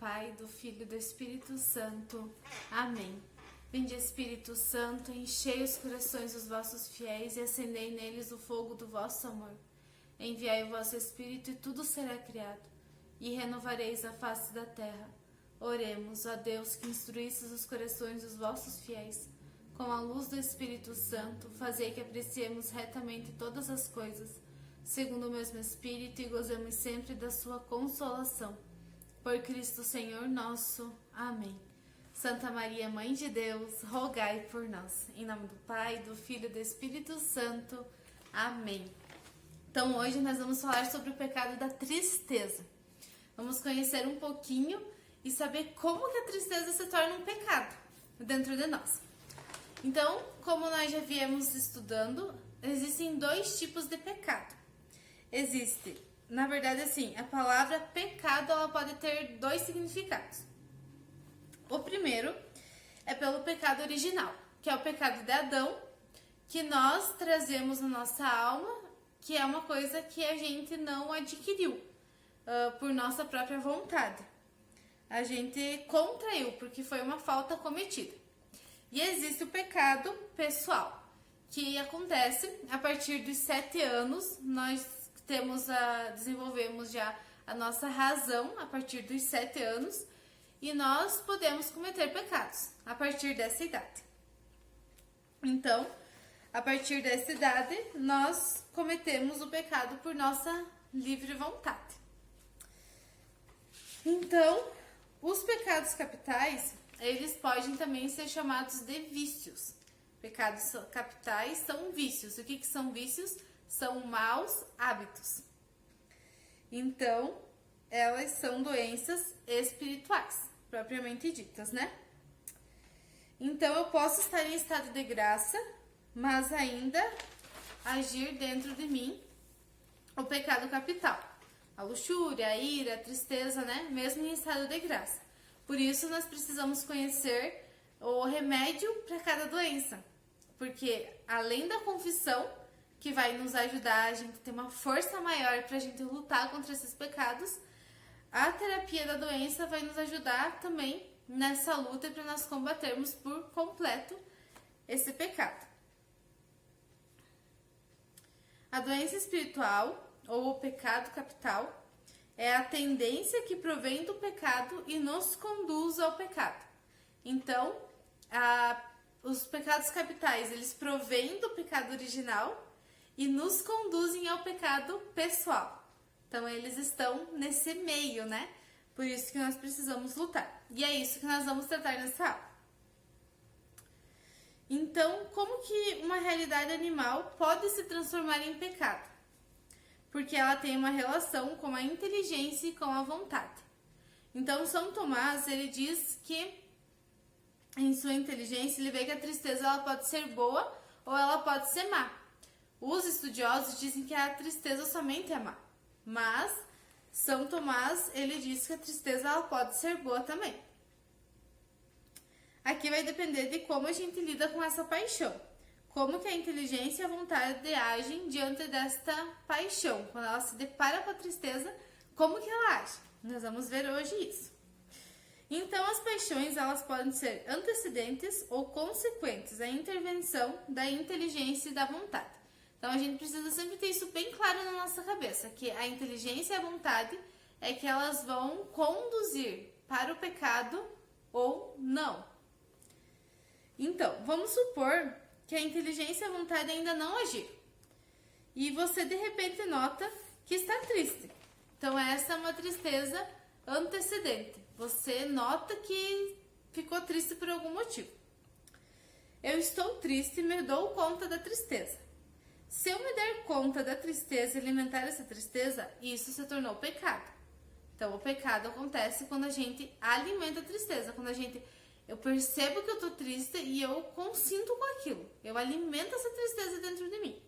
Pai, do Filho e do Espírito Santo. Amém. Vinde, Espírito Santo, enchei os corações dos vossos fiéis e acendei neles o fogo do vosso amor. Enviai o vosso Espírito e tudo será criado, e renovareis a face da terra. Oremos, ó Deus, que instruístes os corações dos vossos fiéis. Com a luz do Espírito Santo, fazei que apreciemos retamente todas as coisas, segundo o mesmo Espírito, e gozemos sempre da sua consolação. Por Cristo Senhor nosso. Amém. Santa Maria, Mãe de Deus, rogai por nós. Em nome do Pai, do Filho e do Espírito Santo. Amém. Então hoje nós vamos falar sobre o pecado da tristeza. Vamos conhecer um pouquinho e saber como que a tristeza se torna um pecado dentro de nós. Então, como nós já viemos estudando, existem dois tipos de pecado. Existe, na verdade, assim, a palavra pecado ela pode ter dois significados. O primeiro é pelo pecado original, que é o pecado de Adão, que nós trazemos na nossa alma, que é uma coisa que a gente não adquiriu por nossa própria vontade. A gente contraiu, porque foi uma falta cometida. E existe o pecado pessoal, que acontece a partir dos 7 anos. Nós desenvolvemos já a nossa razão a partir dos 7 anos e nós podemos cometer pecados a partir dessa idade. Então, a partir dessa idade, nós cometemos o pecado por nossa livre vontade. Então, os pecados capitais, eles podem também ser chamados de vícios. Pecados capitais são vícios. O que são vícios? São maus hábitos. Então, elas são doenças espirituais, propriamente ditas, né? Então, eu posso estar em estado de graça, mas ainda agir dentro de mim o pecado capital. A luxúria, a ira, a tristeza, né? Mesmo em estado de graça. Por isso, nós precisamos conhecer o remédio para cada doença. Porque, além da confissão, que vai nos ajudar a gente ter uma força maior para a gente lutar contra esses pecados, a terapia da doença vai nos ajudar também nessa luta para nós combatermos por completo esse pecado. A doença espiritual, ou o pecado capital, é a tendência que provém do pecado e nos conduz ao pecado. Então, os pecados capitais, eles provêm do pecado original e nos conduzem ao pecado pessoal. Então, eles estão nesse meio, né? Por isso que nós precisamos lutar. E é isso que nós vamos tratar nessa aula. Então, como que uma realidade animal pode se transformar em pecado? Porque ela tem uma relação com a inteligência e com a vontade. Então, São Tomás, ele diz que em sua inteligência, ele vê que a tristeza ela pode ser boa ou ela pode ser má. Os estudiosos dizem que a tristeza somente é má, mas São Tomás, ele diz que a tristeza ela pode ser boa também. Aqui vai depender de como a gente lida com essa paixão. Como que a inteligência e a vontade agem diante desta paixão. Quando ela se depara com a tristeza, como que ela age? Nós vamos ver hoje isso. Então, as paixões elas podem ser antecedentes ou consequentes à intervenção da inteligência e da vontade. Então, a gente precisa sempre ter isso bem claro na nossa cabeça, que a inteligência e a vontade é que elas vão conduzir para o pecado ou não. Então, vamos supor que a inteligência e a vontade ainda não agiram. E você, de repente, nota que está triste. Então, essa é uma tristeza antecedente. Você nota que ficou triste por algum motivo. Eu estou triste e me dou conta da tristeza. Se eu me der conta da tristeza e alimentar essa tristeza, isso se tornou pecado. Então, o pecado acontece quando a gente alimenta a tristeza, quando eu percebo que eu estou triste e eu consinto com aquilo. Eu alimento essa tristeza dentro de mim.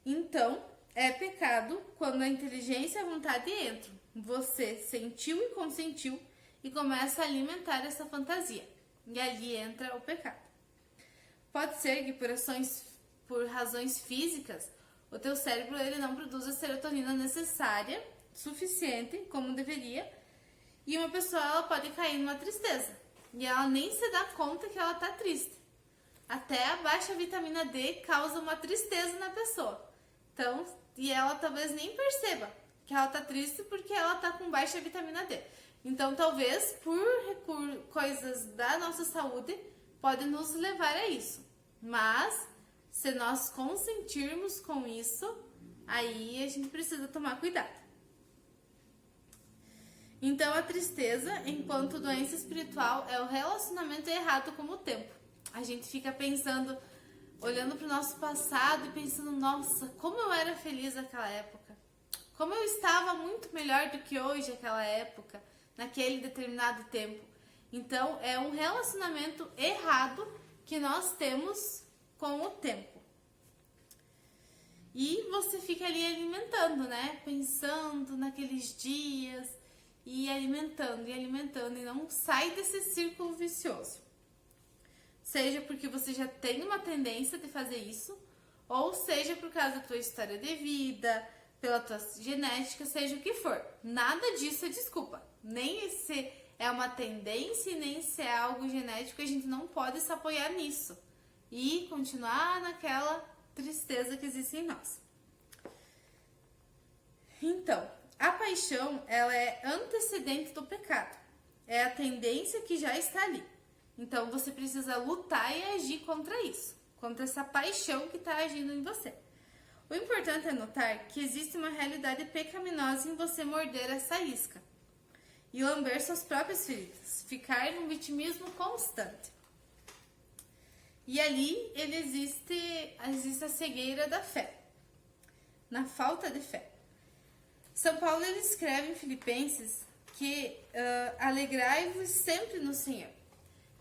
Então, é pecado quando a inteligência e a vontade entram. Você sentiu e consentiu e começa a alimentar essa fantasia. E ali entra o pecado. Pode ser que por razões físicas, o teu cérebro ele não produz a serotonina necessária suficiente, como deveria, e uma pessoa ela pode cair numa tristeza e ela nem se dá conta que ela tá triste. Até a baixa vitamina D causa uma tristeza na pessoa. Então, e ela talvez nem perceba que ela tá triste porque ela tá com baixa vitamina D. Então, talvez por coisas da nossa saúde pode nos levar a isso. Mas se nós consentirmos com isso, aí a gente precisa tomar cuidado. Então, a tristeza, enquanto doença espiritual, é o relacionamento errado com o tempo. A gente fica pensando, olhando para o nosso passado e pensando, nossa, como eu era feliz naquela época. Como eu estava muito melhor do que hoje naquela época, naquele determinado tempo. Então, é um relacionamento errado que nós temos com o tempo. E você fica ali alimentando, né? Pensando naqueles dias e alimentando e não sai desse círculo vicioso. Seja porque você já tem uma tendência de fazer isso, ou seja por causa da tua história de vida, pela tua genética, seja o que for. Nada disso é desculpa. Nem se é uma tendência, nem se é algo genético, a gente não pode se apoiar nisso e continuar naquela tristeza que existe em nós. Então, a paixão, ela é antecedente do pecado. É a tendência que já está ali. Então, você precisa lutar e agir contra isso, contra essa paixão que está agindo em você. O importante é notar que existe uma realidade pecaminosa em você morder essa isca e lamber suas próprias feridas, ficar num vitimismo constante. E ali existe a cegueira da fé, na falta de fé. São Paulo ele escreve em Filipenses que alegrai-vos sempre no Senhor.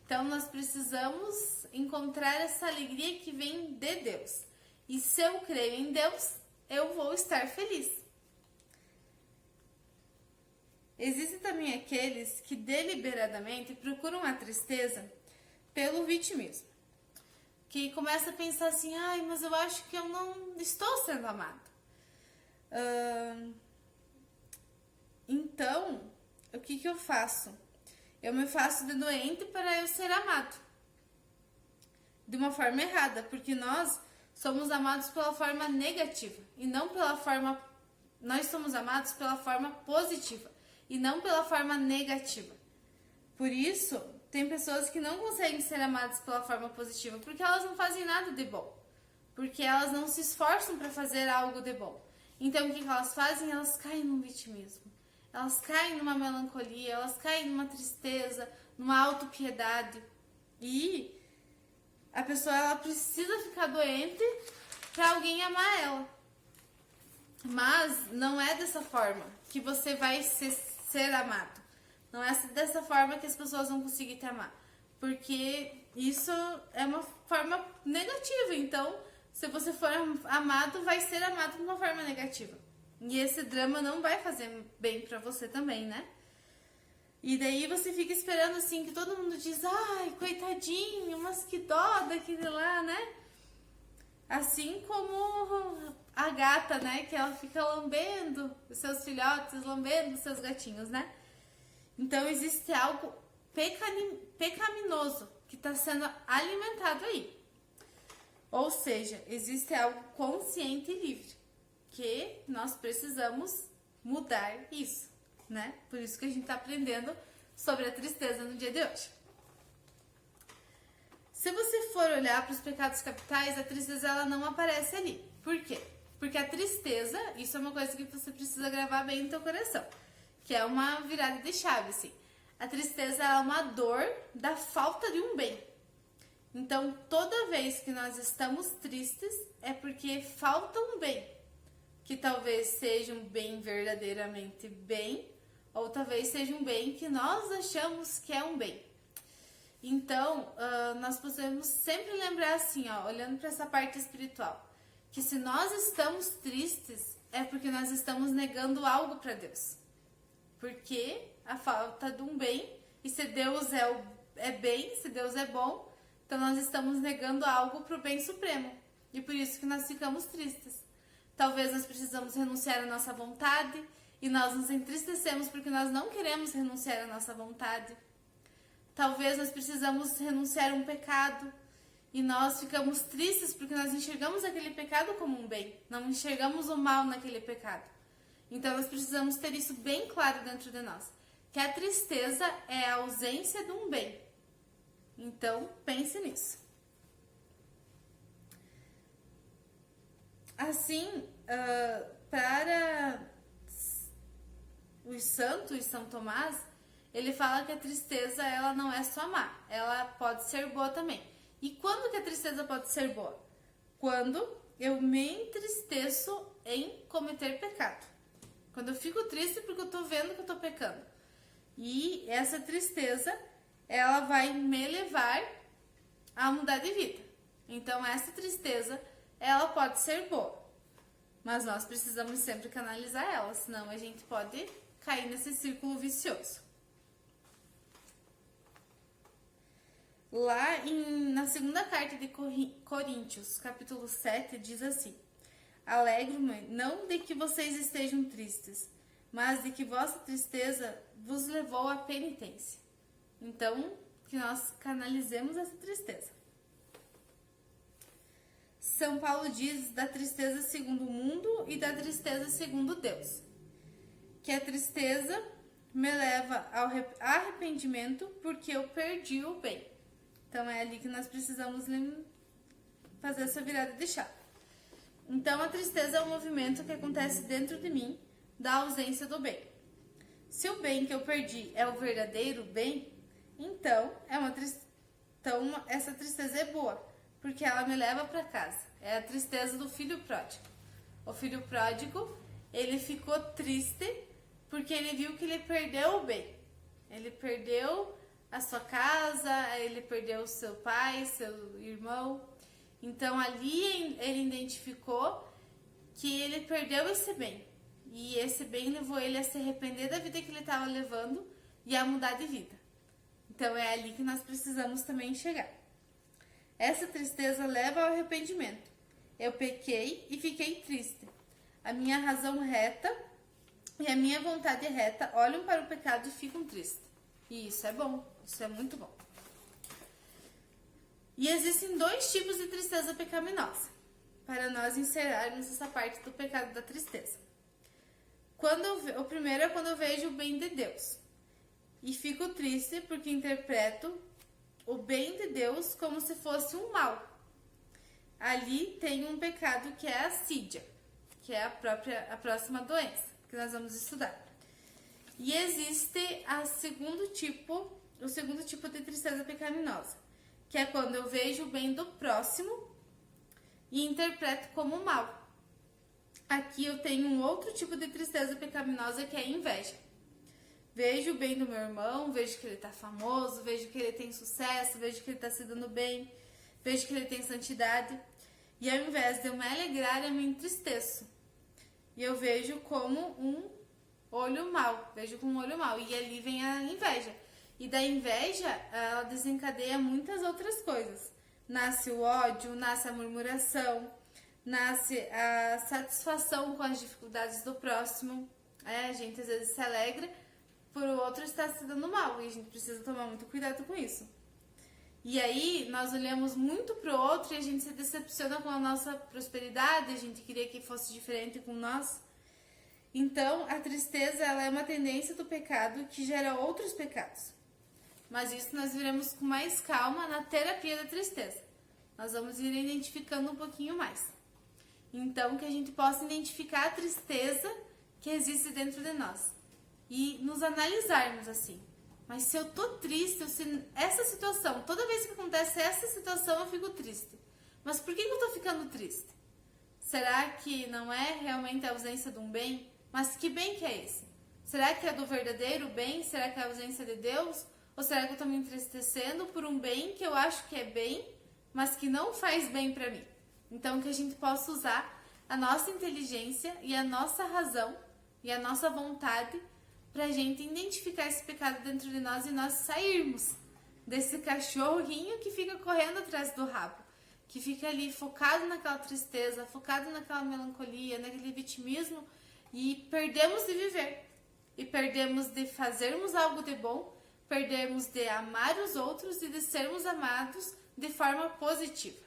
Então, nós precisamos encontrar essa alegria que vem de Deus. E se eu creio em Deus, eu vou estar feliz. Existem também aqueles que deliberadamente procuram a tristeza pelo vitimismo. Que começa a pensar assim, ai, mas eu acho que eu não estou sendo amado. Então, o que eu faço? Eu me faço de doente para eu ser amado. De uma forma errada, porque nós somos amados pela forma negativa e não pela forma... Nós somos amados pela forma positiva e não pela forma negativa. Por isso, tem pessoas que não conseguem ser amadas pela forma positiva, porque elas não fazem nada de bom. Porque elas não se esforçam para fazer algo de bom. Então, o que elas fazem? Elas caem num vitimismo. Elas caem numa melancolia, elas caem numa tristeza, numa autopiedade. E a pessoa ela precisa ficar doente para alguém amar ela. Mas não é dessa forma que você vai ser amado. Não é dessa forma que as pessoas vão conseguir te amar. Porque isso é uma forma negativa. Então, se você for amado, vai ser amado de uma forma negativa. E esse drama não vai fazer bem pra você também, né? E daí você fica esperando assim que todo mundo diz, ai, coitadinho, mas que dó daquele lá, né? Assim como a gata, né? Que ela fica lambendo os seus filhotes, lambendo os seus gatinhos, né? Então existe algo pecaminoso que está sendo alimentado aí. Ou seja, existe algo consciente e livre. Que nós precisamos mudar isso, né? Por isso que a gente está aprendendo sobre a tristeza no dia de hoje. Se você for olhar para os pecados capitais, a tristeza ela não aparece ali. Por quê? Porque a tristeza, isso é uma coisa que você precisa gravar bem no teu coração, que é uma virada de chave, assim. A tristeza é uma dor da falta de um bem. Então, toda vez que nós estamos tristes, é porque falta um bem. Que talvez seja um bem verdadeiramente bem, ou talvez seja um bem que nós achamos que é um bem. Então, nós podemos sempre lembrar assim, ó, olhando para essa parte espiritual, que se nós estamos tristes, é porque nós estamos negando algo para Deus. Porque a falta de um bem, e se Deus é bem, se Deus é bom, então nós estamos negando algo para o bem supremo. E por isso que nós ficamos tristes. Talvez nós precisamos renunciar à nossa vontade e nós nos entristecemos porque nós não queremos renunciar à nossa vontade. Talvez nós precisamos renunciar a um pecado e nós ficamos tristes porque nós enxergamos aquele pecado como um bem, não enxergamos o mal naquele pecado. Então nós precisamos ter isso bem claro dentro de nós, que a tristeza é a ausência de um bem. Então pense nisso. Assim, para os santos, São Tomás, ele fala que a tristeza ela não é só má, ela pode ser boa também. E quando que a tristeza pode ser boa? Quando eu me entristeço em cometer pecado. Quando eu fico triste porque eu tô vendo que eu tô pecando. E essa tristeza, ela vai me levar a mudar de vida. Então essa tristeza, ela pode ser boa. Mas nós precisamos sempre canalizar ela, senão a gente pode cair nesse círculo vicioso. Lá na segunda carta de Coríntios, capítulo 7, diz assim: Alegro-me não de que vocês estejam tristes, mas de que vossa tristeza vos levou à penitência. Então, que nós canalizemos essa tristeza. São Paulo diz da tristeza segundo o mundo e da tristeza segundo Deus. Que a tristeza me leva ao arrependimento porque eu perdi o bem. Então é ali que nós precisamos fazer essa virada de chave. Então a tristeza é um movimento que acontece dentro de mim da ausência do bem. Se o bem que eu perdi é o verdadeiro bem, então essa tristeza é boa, porque ela me leva para casa. É a tristeza do filho pródigo. O filho pródigo, ele ficou triste porque ele viu que ele perdeu o bem. Ele perdeu a sua casa, ele perdeu o seu pai, seu irmão. Então ali ele identificou que ele perdeu esse bem. E esse bem levou ele a se arrepender da vida que ele estava levando e a mudar de vida. Então é ali que nós precisamos também chegar. Essa tristeza leva ao arrependimento. Eu pequei e fiquei triste. A minha razão reta e a minha vontade reta olham para o pecado e ficam tristes. E isso é bom, isso é muito bom. E existem dois tipos de tristeza pecaminosa, para nós encerrarmos essa parte do pecado da tristeza. O primeiro é quando eu vejo o bem de Deus e fico triste porque interpreto o bem de Deus como se fosse um mal. Ali tem um pecado que é a assídia, que é a próxima doença que nós vamos estudar. E existe o segundo tipo de tristeza pecaminosa, que é quando eu vejo o bem do próximo e interpreto como mal. Aqui eu tenho um outro tipo de tristeza pecaminosa que é a inveja. Vejo o bem do meu irmão, vejo que ele está famoso, vejo que ele tem sucesso, vejo que ele está se dando bem, vejo que ele tem santidade. E ao invés de eu me alegrar, eu me entristeço. E eu vejo como um olho mau, vejo com um olho mau. E ali vem a inveja. E da inveja, ela desencadeia muitas outras coisas. Nasce o ódio, nasce a murmuração, nasce a satisfação com as dificuldades do próximo. A gente às vezes se alegra por o outro estar se dando mal. E a gente precisa tomar muito cuidado com isso. E aí, nós olhamos muito pro outro e a gente se decepciona com a nossa prosperidade, a gente queria que fosse diferente com nós. Então, a tristeza, ela é uma tendência do pecado que gera outros pecados. Mas isso nós veremos com mais calma na terapia da tristeza. Nós vamos ir identificando um pouquinho mais. Então, que a gente possa identificar a tristeza que existe dentro de nós. E nos analisarmos assim. Mas se eu tô triste, essa situação, toda vez que acontece essa situação eu fico triste. Mas por que eu tô ficando triste? Será que não é realmente a ausência de um bem? Mas que bem que é esse? Será que é do verdadeiro bem? Será que é a ausência de Deus? Ou será que eu tô me entristecendo por um bem que eu acho que é bem, mas que não faz bem pra mim? Então que a gente possa usar a nossa inteligência e a nossa razão e a nossa vontade pra gente identificar esse pecado dentro de nós e nós sairmos desse cachorrinho que fica correndo atrás do rabo, que fica ali focado naquela tristeza, focado naquela melancolia, naquele vitimismo e perdemos de viver, e perdemos de fazermos algo de bom, perdemos de amar os outros e de sermos amados de forma positiva.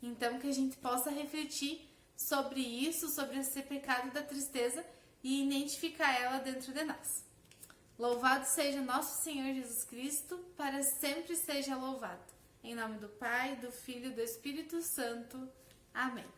Então, que a gente possa refletir sobre isso, sobre esse pecado da tristeza e identificar ela dentro de nós. Louvado seja nosso Senhor Jesus Cristo, para sempre seja louvado. Em nome do Pai, do Filho e do Espírito Santo. Amém.